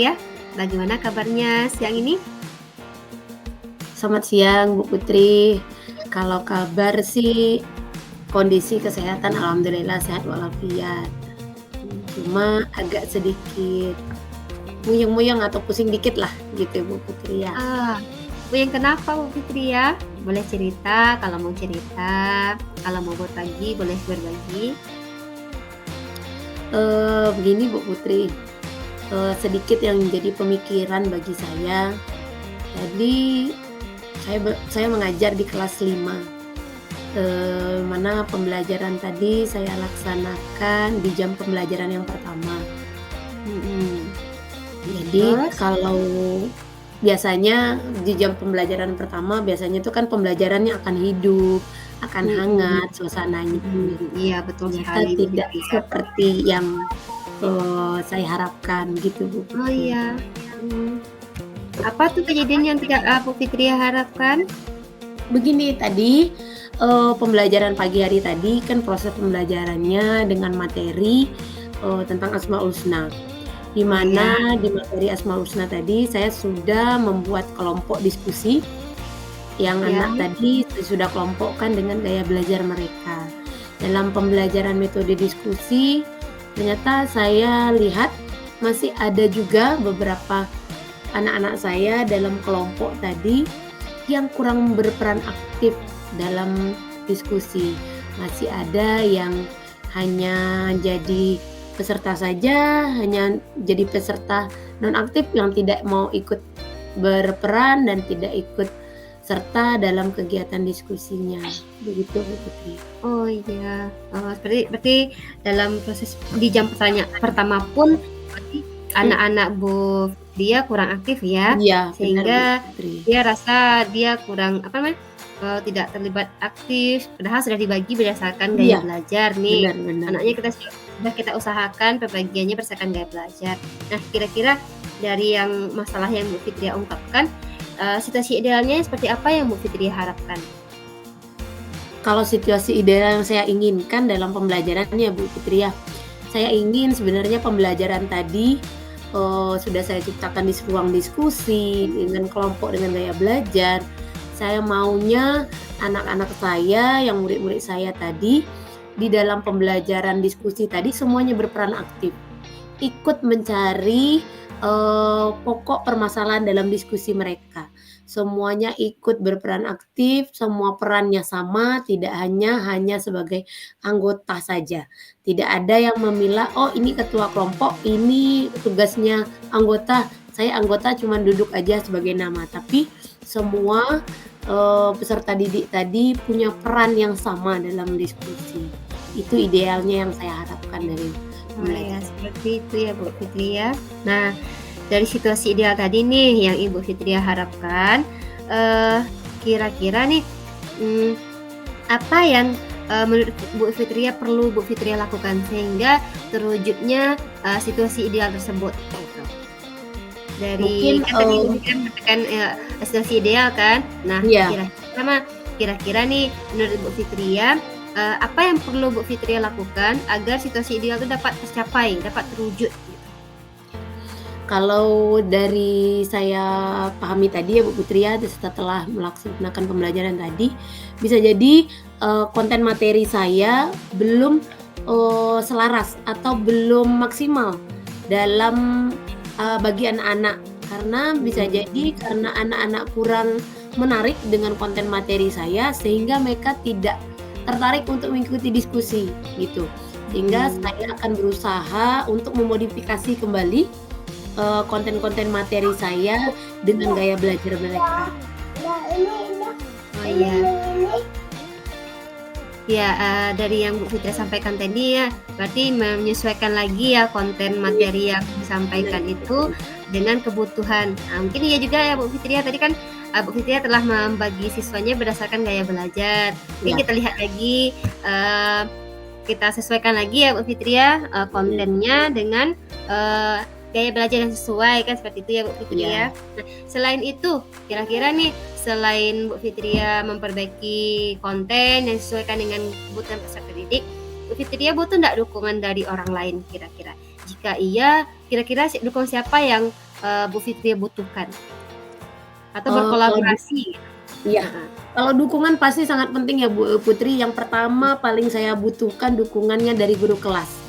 Fitria. Bagaimana kabarnya siang ini? Selamat siang Bu Putri. Kalau kabar sih kondisi kesehatan alhamdulillah sehat walafiat. Cuma agak sedikit muyeng-muyeng atau pusing dikit lah gitu Bu Putri ya. Ah, yang kenapa Bu Fitria? Boleh cerita kalau mau cerita, kalau mau berbagi boleh berbagi. Begini Bu Putri, sedikit yang jadi pemikiran bagi saya. Jadi saya mengajar di kelas 5, mana pembelajaran tadi saya laksanakan di jam pembelajaran yang pertama. Mhm. Jadi Terus? kalau biasanya di jam pembelajaran pertama biasanya itu kan pembelajarannya akan hidup, akan Mhm, hangat suasananya. iya betul Ternyata sekali Bu tidak Fitria. seperti yang, saya harapkan gitu Bu Oh Putri. iya, mhm. Apa tuh kejadian yang tidak, Bu Fitria harapkan? Begini tadi, pembelajaran pagi hari tadi kan proses pembelajarannya dengan materi, tentang Asmaul Husna. Di Oh mana ya, di materi Asmaul Husna tadi saya sudah membuat kelompok diskusi yang ya, anak tadi saya sudah kelompokkan dengan gaya belajar mereka. Dalam pembelajaran metode diskusi, ternyata saya lihat masih ada juga beberapa anak-anak saya dalam kelompok tadi yang kurang berperan aktif dalam diskusi. Masih ada yang hanya jadi peserta saja, hanya jadi peserta nonaktif yang tidak mau ikut berperan dan tidak ikut serta dalam kegiatan diskusinya. Begitu Bu Putri. oh iya, berarti dalam proses di jam pertama pun berarti Mhm, anak-anak Bu Fitria kurang aktif ya, iya benar Bu sehingga Putri. dia rasa dia kurang, apa namanya, tidak terlibat aktif, padahal sudah dibagi berdasarkan gaya Iya, belajar nih. benar benar Anaknya Bu. sudah kita usahakan pembagiannya berdasarkan gaya belajar. Nah, kira-kira dari yang masalah yang Bu Fitria ungkapkan, situasi idealnya seperti apa yang Bu Fitria harapkan? Kalau situasi ideal yang saya inginkan dalam pembelajarannya Bu Putri ya, saya ingin sebenarnya pembelajaran tadi, sudah saya ciptakan di ruang diskusi, dengan kelompok, dengan gaya belajar. Saya maunya anak-anak saya, yang murid-murid saya tadi, di dalam pembelajaran diskusi tadi semuanya berperan aktif. Ikut mencari, pokok permasalahan dalam diskusi mereka. Semuanya ikut berperan aktif, semua perannya sama, tidak hanya sebagai anggota saja. Tidak ada yang memilah, "Oh ini ketua kelompok, ini tugasnya anggota, saya anggota cuman duduk aja sebagai nama." Tapi semua, peserta didik tadi punya peran yang sama dalam diskusi. Itu idealnya yang saya harapkan dari Oh ya, pembelajaran. seperti itu ya Bu Fitri ya. Nah, dari situasi ideal tadi nih yang Ibu Fitria harapkan, eee, kira-kira nih, mmm, apa yang, menurut Bu Fitria perlu Bu Fitria lakukan sehingga terwujudnya, situasi ideal tersebut gitu? Mungkin, Dari kan tadi Ibu Fitria mengatakan, situasi ideal kan. Nah, iya, kira-kira nih menurut Bu Fitria, apa yang perlu Bu Fitria lakukan agar situasi ideal itu dapat tercapai, dapat terwujud gitu? kalau dari saya pahami tadi ya Bu Putri ya, setelah melaksanakan pembelajaran tadi, bisa jadi, konten materi saya belum, selaras atau belum maksimal dalam, bagi anak-anak. Karena bisa jadi Mmm, karena anak-anak kurang menarik dengan konten materi saya, sehingga mereka tidak tertarik untuk mengikuti diskusi, gitu. Sehingga mhm. saya akan berusaha untuk memodifikasi kembali konten-konten materi saya dengan gaya belajar mereka. Oh iya. Ya, dari yang Bu Fitri sampaikan tadi ya, berarti menyesuaikan lagi ya konten Iya, materi yang benar disampaikan Bu itu Putri. dengan kebutuhan. Nah, mungkin iya juga ya Bu Fitri ya, tadi kan, Bu Fitri telah membagi siswanya berdasarkan gaya belajar. Mungkin Iya, kita lihat lagi, kita sesuaikan lagi ya Bu Fitri ya, benar. kontennya dengan, gaya belajar yang sesuai kan seperti itu ya Bu Fitri Iya. ya. Nah, selain itu kira-kira nih selain Bu Fitria memperbaiki konten yang disesuaikan dengan kebutuhan peserta didik, Bu Fitria butuh nggak dukungan dari orang lain kira-kira? Jika iya, kira-kira dukungan siapa yang, Bu Fitria butuhkan atau Kalau berkolaborasi? iya, Heeh. kalau dukungan pasti sangat penting ya Bu Putri. Yang pertama paling saya butuhkan dukungannya dari guru kelas.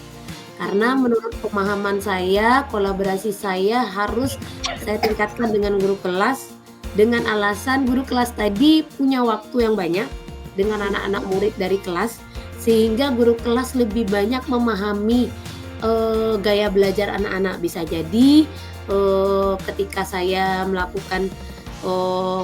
Karena Mhm. menurut pemahaman saya, kolaborasi saya harus saya tingkatkan dengan guru kelas, dengan alasan guru kelas tadi punya waktu yang banyak dengan anak-anak Mhm. murid dari kelas, sehingga guru kelas lebih banyak memahami, gaya belajar anak-anak. Bisa jadi, ketika saya melakukan, eee,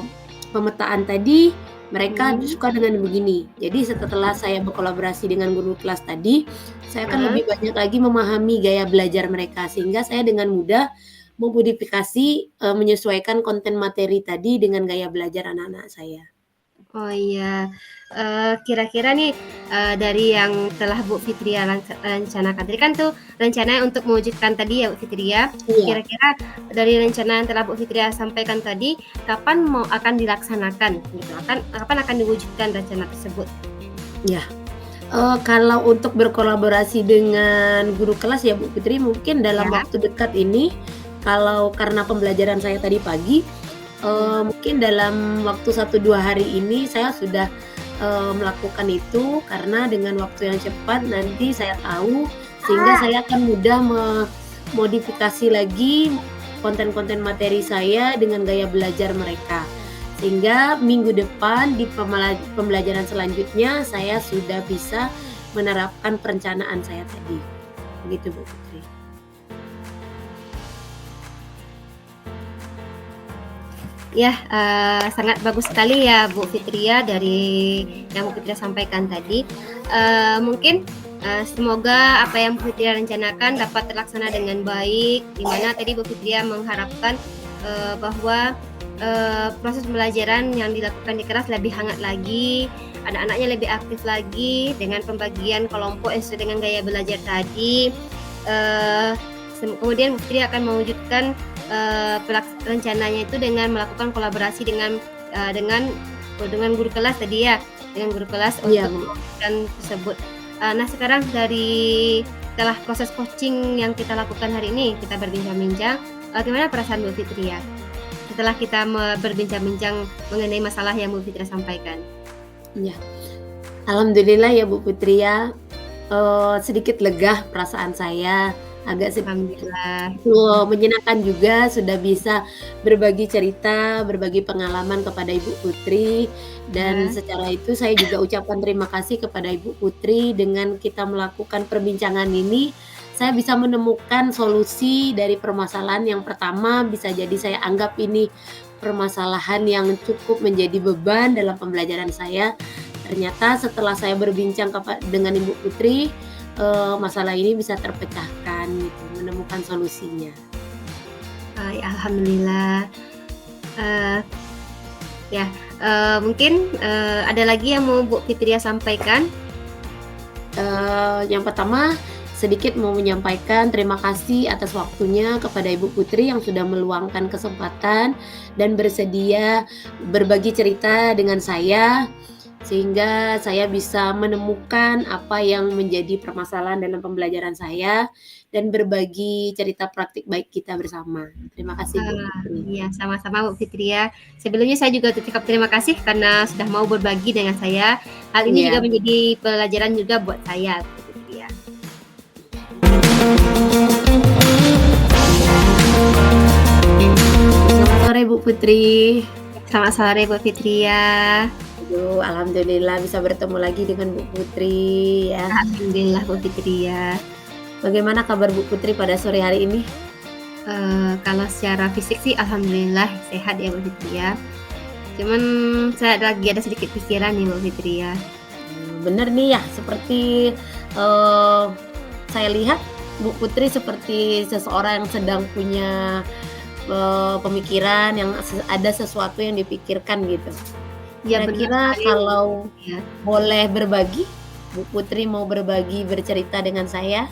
pemetaan tadi, mereka Mhm. suka dengan begini. Jadi setelah saya berkolaborasi dengan guru kelas tadi, saya akan Heeh. lebih banyak lagi memahami gaya belajar mereka, sehingga saya dengan mudah memodifikasi, menyesuaikan konten materi tadi dengan gaya belajar anak-anak saya. Oh iya, kira-kira nih, dari yang telah Bu Fitria rencanakan tadi kan tuh rencananya untuk mewujudkan tadi ya Bu Fitria, Iya, kira-kira dari rencana yang telah Bu Fitria sampaikan tadi, kapan akan dilaksanakan gitu? Kapan akan diwujudkan rencana tersebut? iya. Kalau untuk berkolaborasi dengan guru kelas ya Bu Fitri, mungkin dalam Ya, waktu dekat ini, kalau karena pembelajaran saya tadi pagi, iya. mungkin dalam waktu 1, 2 hari ini saya sudah, melakukan itu karena dengan waktu yang cepat nanti saya tahu, sehingga saya akan mudah memodifikasi lagi konten-konten materi saya dengan gaya belajar mereka. Sehingga minggu depan di pembelajaran selanjutnya saya sudah bisa menerapkan perencanaan saya tadi. Begitu Bu Putri. Ya, sangat bagus sekali ya Bu Fitria dari yang Bu Fitria sampaikan tadi. Mungkin, semoga apa yang Bu Fitria rencanakan dapat terlaksana dengan baik, di mana tadi Bu Fitria mengharapkan, bahwa, proses pembelajaran yang dilakukan di kelas lebih hangat lagi, anak-anaknya lebih aktif lagi dengan pembagian kelompok yang sesuai dengan gaya belajar tadi. Eee, Kemudian Bu Fitria akan mewujudkan rencananya itu dengan melakukan kolaborasi dengan guru kelas tadi ya, dengan guru kelas Iya untuk Bu. mewujudkan tersebut. Nah sekarang setelah proses coaching yang kita lakukan hari ini, kita berbincang-bincang, gimana perasaan Bu Fitri ya? Setelah kita berbincang-bincang mengenai masalah yang Bu Fitri sampaikan? Iya. Alhamdulillah ya Bu Putri ya, sedikit lega perasaan saya, agak sedikit Alhamdulillah. menyenangkan juga sudah bisa berbagi cerita, berbagi pengalaman kepada Ibu Putri, dan Ya, secara itu saya juga ucapkan terima kasih kepada Ibu Putri dengan kita melakukan perbincangan ini, saya bisa menemukan solusi dari permasalahan yang pertama bisa jadi saya anggap ini permasalahan yang cukup menjadi beban dalam pembelajaran saya. Ternyata setelah saya berbincang dengan Ibu Putri, masalah ini bisa terpecahkan gitu, menemukan solusinya. alhamdulillah. Eee, ya, mungkin, ada lagi yang mau Bu Fitria sampaikan? Yang pertama, sedikit mau menyampaikan terima kasih atas waktunya kepada Ibu Putri yang sudah meluangkan kesempatan dan bersedia berbagi cerita dengan saya, sehingga saya bisa menemukan apa yang menjadi permasalahan dalam pembelajaran saya dan berbagi cerita praktik baik kita bersama. Terima kasih Bu Putri. Iya, sama-sama Bu Fitri ya. Sebelumnya saya juga ucap terima kasih karena sudah mau berbagi dengan saya. Hal ini juga Iya, menjadi pelajaran juga buat saya, Bu Fitri ya. selamat sore Bu Putri. Selamat sore Bu Fitri ya. Aduh, alhamdulillah bisa bertemu lagi dengan Bu Putri ya. Alhamdulillah Bu Fitri ya. Bagaimana kabar Bu Putri pada sore hari ini? Kalau secara fisik sih alhamdulillah sehat ya Bu Fitri ya. Cuman saya lagi ada sedikit pikiran nih Bu Fitri ya. Bener nih ya, seperti, eee, saya lihat Bu Putri seperti seseorang yang sedang punya, pemikiran yang ada sesuatu yang dipikirkan gitu. Iya benar Kira-kira sekali Bu kalau Fitri ya. boleh berbagi, Bu Putri mau berbagi bercerita dengan saya?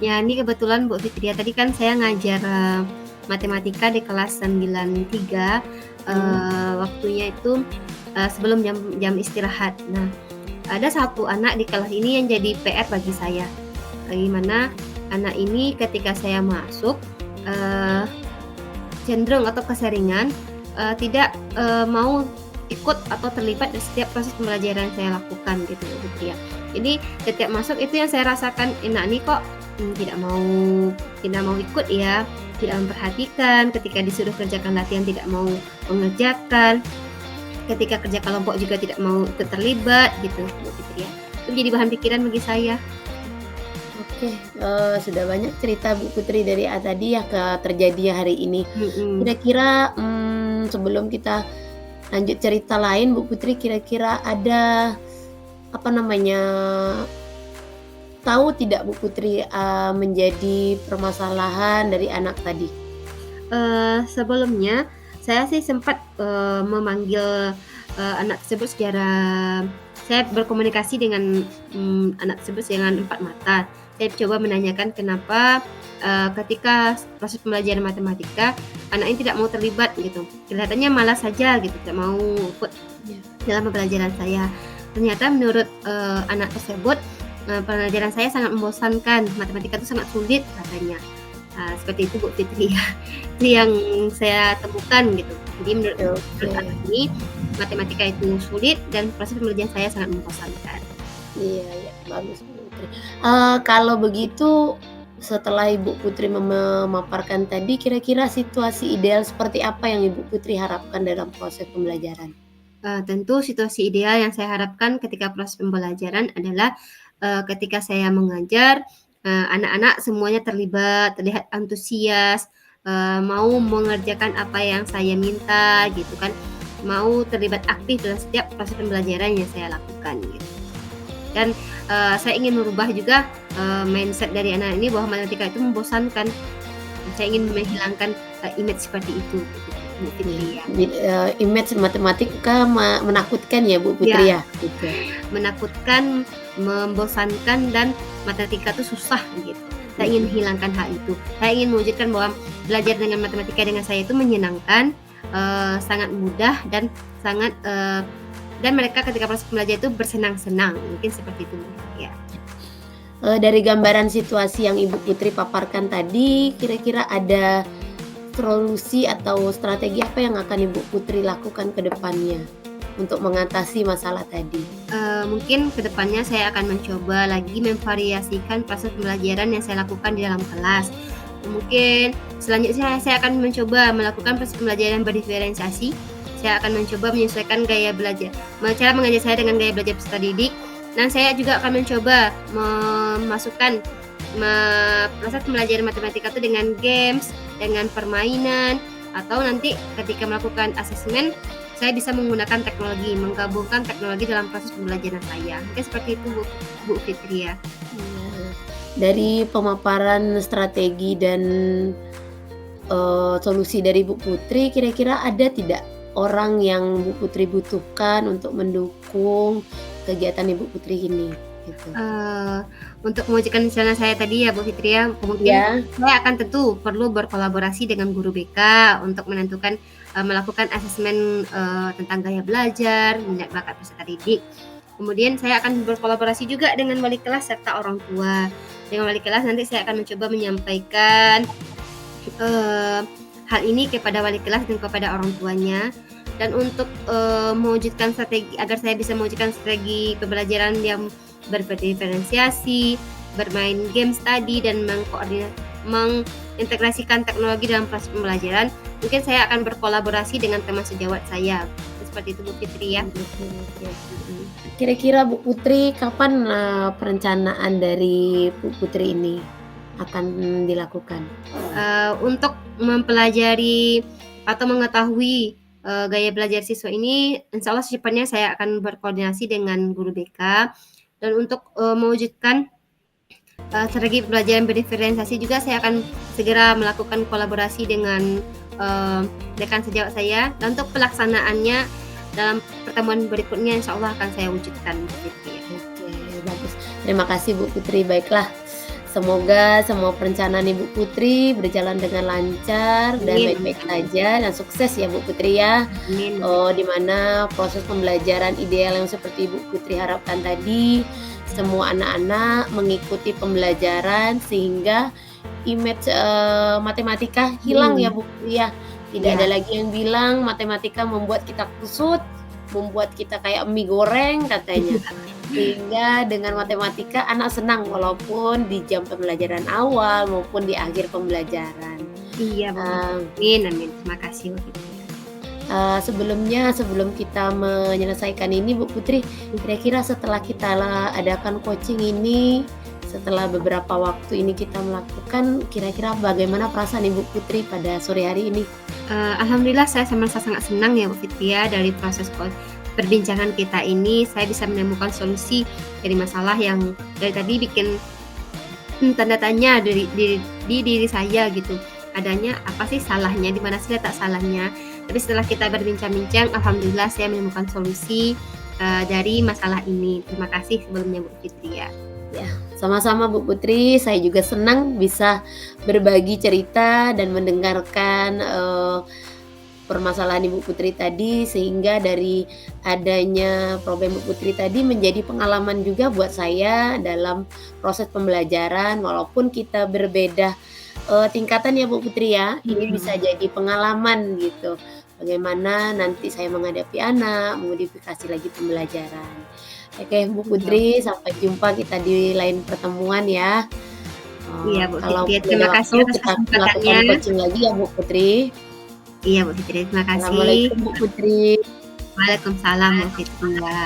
Ya, ini kebetulan Bu Fitria, tadi kan saya ngajar, matematika di kelas 93, Mhm, waktunya itu, sebelum jam jam istirahat. Nah, ada satu anak di kelas ini yang jadi PR bagi saya, di mana anak ini ketika saya masuk, eee, cenderung atau keseringan, tidak, mau ikut atau terlibat di setiap proses pembelajaran saya lakukan gitu gitu ya. Jadi setiap masuk itu yang saya rasakan, "Enak nih kok, tidak mau ikut ya, tidak memperhatikan, ketika disuruh kerjakan latihan tidak mau mengerjakan, ketika kerja kelompok juga tidak mau ikut terlibat," gitu gitu ya. Itu jadi bahan pikiran bagi saya. Oke, sudah banyak cerita Bu Putri dari tadi ya terjadinya hari ini. Mhm. Kira-kira, sebelum kita lanjut cerita lain Bu Putri, kira-kira ada, apa namanya, tahu tidak Bu Putri, menjadi permasalahan dari anak tadi? Sebelumnya saya sih sempat, memanggil, anak tersebut secara saya berkomunikasi dengan, anak tersebut dengan empat mata. Saya coba menanyakan kenapa, ketika proses pembelajaran matematika anak ini tidak mau terlibat gitu, kelihatannya malas saja gitu, tidak mau ikut Iya. dalam pembelajaran saya. Ternyata menurut, anak tersebut, pembelajaran saya sangat membosankan, matematika itu sangat sulit katanya. Seperti itu Bu Fitri ya. Itu yang saya temukan gitu. Jadi menurut Oke, anak ini, matematika itu sulit dan proses pembelajaran saya sangat membosankan. iya iya, bagus Bu Putri. Kalau begitu, setelah Ibu Putri memaparkan tadi, kira-kira situasi ideal seperti apa yang Ibu Putri harapkan dalam proses pembelajaran? Tentu situasi ideal yang saya harapkan ketika proses pembelajaran adalah, ketika saya mengajar, anak-anak semuanya terlibat, terlihat antusias, mau mengerjakan apa yang saya minta gitu kan, mau terlibat aktif dalam setiap proses pembelajaran yang saya lakukan gitu. Dan, saya ingin merubah juga, mindset dari anak ini bahwa matematika itu membosankan. Saya ingin menghilangkan, image seperti itu gitu, Bu Iya, Fitri ya. image matematika menakutkan ya Bu Ya. Putri ya? Gitu. Menakutkan, membosankan, dan matematika itu susah gitu. Saya ingin Mhm. menghilangkan hal itu. Saya ingin mewujudkan bahwa belajar dengan matematika dengan saya itu menyenangkan, sangat mudah dan sangat, dan mereka ketika proses pembelajaran itu bersenang-senang, mungkin seperti itu, ya. Dari gambaran situasi yang Ibu Putri paparkan tadi, kira-kira ada solusi atau strategi apa yang akan Ibu Putri lakukan ke depannya untuk mengatasi masalah tadi? Mungkin kedepannya saya akan mencoba lagi memvariasikan proses pembelajaran yang saya lakukan di dalam kelas. Mungkin selanjutnya saya akan mencoba melakukan proses pembelajaran berdiferensiasi. Saya akan mencoba menyesuaikan gaya belajar cara mengajar saya dengan gaya belajar peserta didik, dan saya juga akan mencoba memasukkan proses pembelajaran matematika itu dengan games, dengan permainan, atau nanti ketika melakukan asesmen saya bisa menggunakan teknologi, menggabungkan teknologi dalam proses pembelajaran saya. Mungkin seperti itu Bu Fitri ya. Iya. Dari pemaparan strategi dan, solusi dari Bu Putri, kira-kira ada tidak orang yang Bu Putri butuhkan untuk mendukung kegiatan Ibu Putri ini? Gitu. Eee, untuk mewujudkan rencana saya tadi ya Bu Fitri ya, mungkin Iya, saya akan tentu perlu berkolaborasi dengan guru BK untuk menentukan, melakukan asesmen, tentang gaya belajar, minat bakat peserta didik. Kemudian saya akan berkolaborasi juga dengan wali kelas serta orang tua. Dengan wali kelas nanti saya akan mencoba menyampaikan, eee, hal ini kepada wali kelas dan kepada orang tuanya. Dan untuk, mewujudkan strategi agar saya bisa mewujudkan strategi pembelajaran yang berdiferensiasi, bermain games tadi, dan mengintegrasikan teknologi dalam proses pembelajaran, mungkin saya akan berkolaborasi dengan teman sejawat saya. Seperti itu Bu Fitri ya. oke oke. Mhm. Kira-kira Bu Putri kapan, perencanaan dari Bu Putri ini akan dilakukan? Untuk mempelajari atau mengetahui, gaya belajar siswa ini, insya Allah secepatnya saya akan berkoordinasi dengan guru BK, dan untuk, mewujudkan, strategi pembelajaran berdiferensiasi juga saya akan segera melakukan kolaborasi dengan, rekan sejawat saya, dan untuk pelaksanaannya dalam pertemuan berikutnya insya Allah akan saya wujudkan begitu ya. Oke, bagus. Terima kasih Bu Putri. Baiklah, semoga semua perencanaan Ibu Putri berjalan dengan lancar dan Amin amin baik-baik amin. saja dan sukses ya Bu Putri ya. Amin amin. Di mana proses pembelajaran ideal yang seperti Ibu Putri harapkan tadi, semua anak-anak mengikuti pembelajaran sehingga image, matematika hilang Mhm. ya Bu Putri ya. Tidak ada Iya, lagi yang bilang matematika membuat kita kusut, membuat kita kayak mie goreng katanya. Sehingga dengan matematika anak senang walaupun di jam pembelajaran awal maupun di akhir pembelajaran. iya Bu Fitri. Eee Amin amin. Terima kasih Bu Fitri. Sebelumnya, sebelum kita menyelesaikan ini Bu Putri, kira-kira setelah kita adakan coaching ini, setelah beberapa waktu ini kita melakukan, kira-kira bagaimana perasaan Ibu Putri pada sore hari ini? Alhamdulillah saya merasa sangat senang ya Bu Fitri ya, dari proses perbincangan kita ini saya bisa menemukan solusi dari masalah yang dari tadi bikin, tanda tanya di diri saya gitu. Adanya apa sih salahnya, di mana sih letak salahnya. Tapi setelah kita berbincang-bincang, alhamdulillah saya menemukan solusi, dari masalah ini. Terima kasih sebelumnya Bu Fitri ya. Ya, sama-sama Bu Putri, saya juga senang bisa berbagi cerita dan mendengarkan, permasalahan Ibu Putri tadi, sehingga dari adanya problem Bu Putri tadi menjadi pengalaman juga buat saya dalam proses pembelajaran walaupun kita berbeda, tingkatan ya Bu Putri ya, ini Mhm. bisa jadi pengalaman gitu, bagaimana nanti saya menghadapi anak, memodifikasi lagi pembelajaran. Oke Bu Iya. Putri, sampai jumpa kita di lain pertemuan ya, Iya Bu Fitri, kalaupun ada terima waktu kasih atas kita melakukan kesempatannya. coaching lagi ya Bu Putri. Iya Bu Fitri, terima kasih. Assalamualaikum Bu Putri. Waalaikumsalam Bu Fitri, ya.